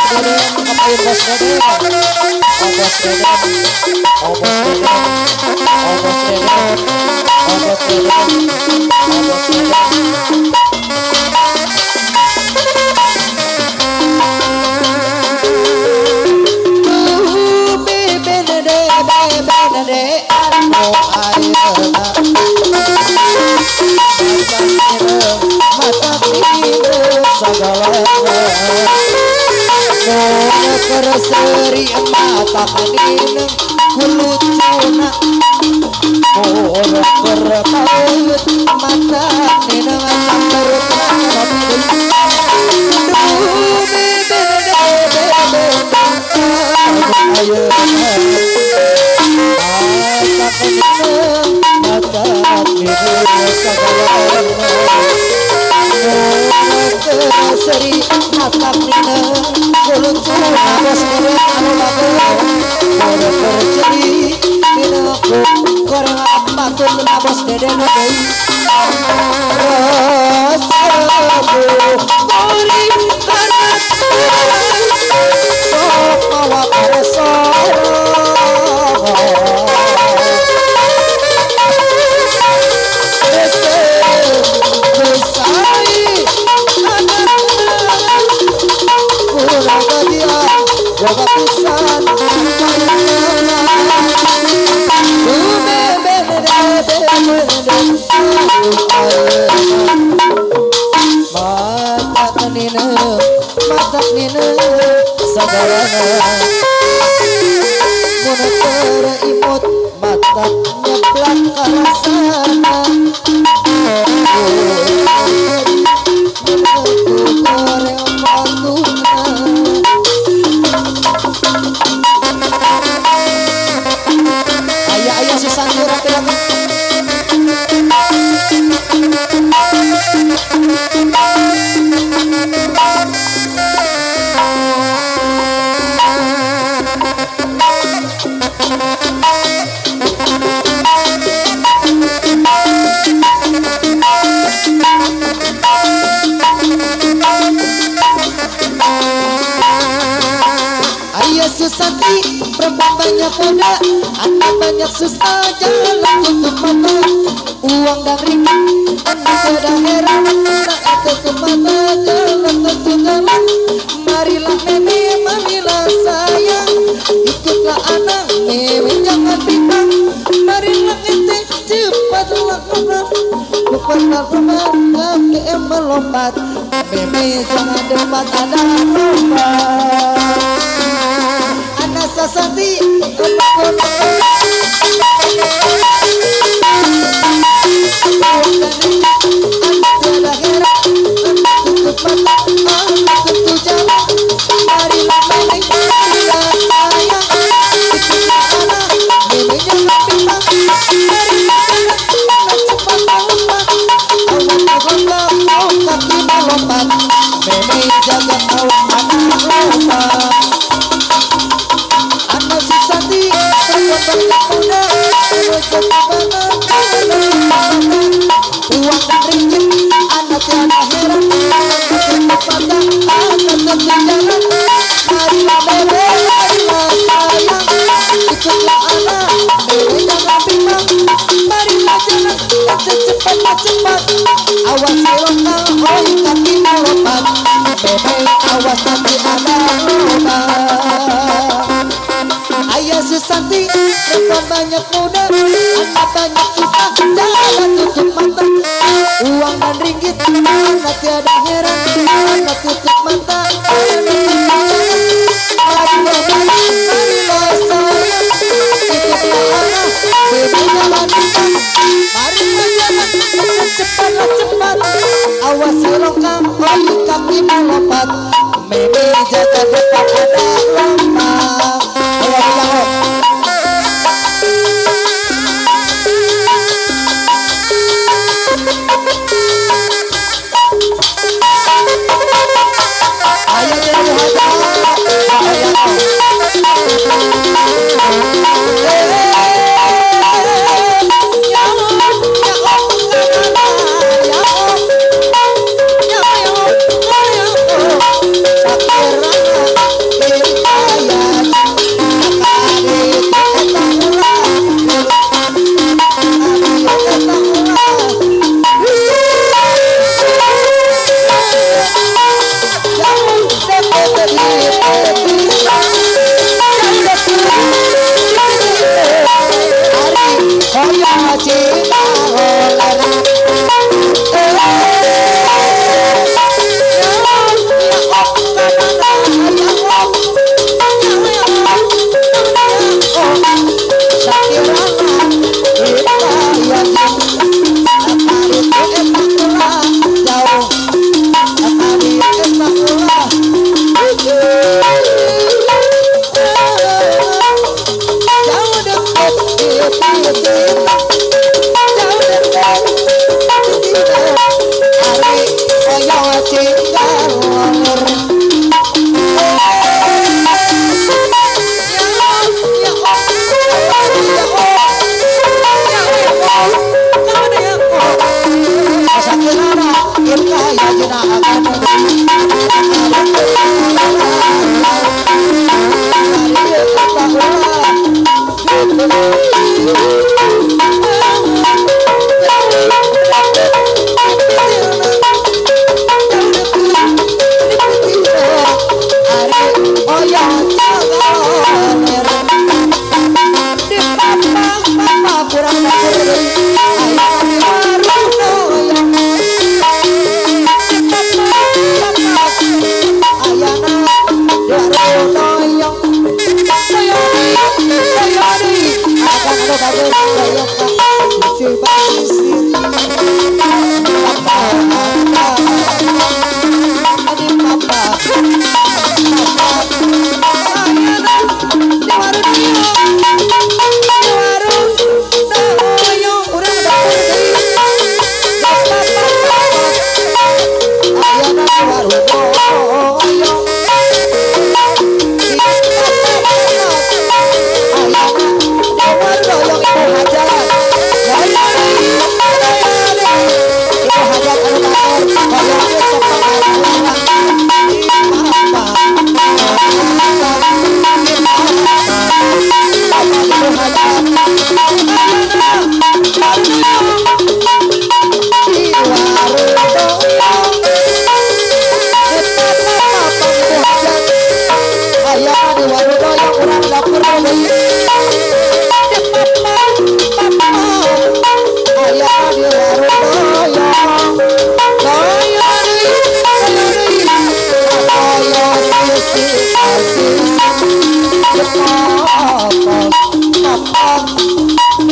Deden, ngapain bos Deden? Oh bos Deden, oh bos Deden, oh bos Deden, oh bos Deden, oh bos Deden. Seri mata panin kulucuna orang berpaut mata nina campur seri mata nina kulucuna bos kere anu lagu orang berceri nina korang apa tuh bos Deden deui rasaku kori karat sok mawa mata nina sabarana mun tereimut mata nyeplak karasana ayah susanti rapi-rapi Susanti, perempuan banyak muda, anak banyak susah, jalan tutup mata, uang dan ringgit, anak tidak heran, anak tutup mata, jalan tutup jalan, marilah meme, marilah sayang, ikutlah anak, meme jangan bimbang, marilah ente, cepatlah keluar, cepatlah keluar, kaki melompat, meme jangan depan ada lompat. Sasanti cepat awas silongkang oi kaki melompat bebe awas nanti ada lubang ayah Susanti perempuan banyak muda anak banyak susah jalan tutup mata uang dan ringgit anak tiada heran anak tutup mata marilah sayang ikutlah anak bebe jangan bimbang marilah jangan cepat awas silongkang oi kaki melompat meme jaga depan ada lompat ayo bilang ayo jadi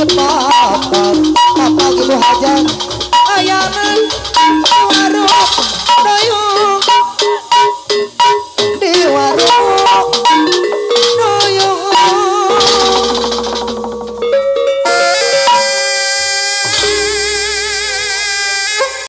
Papa,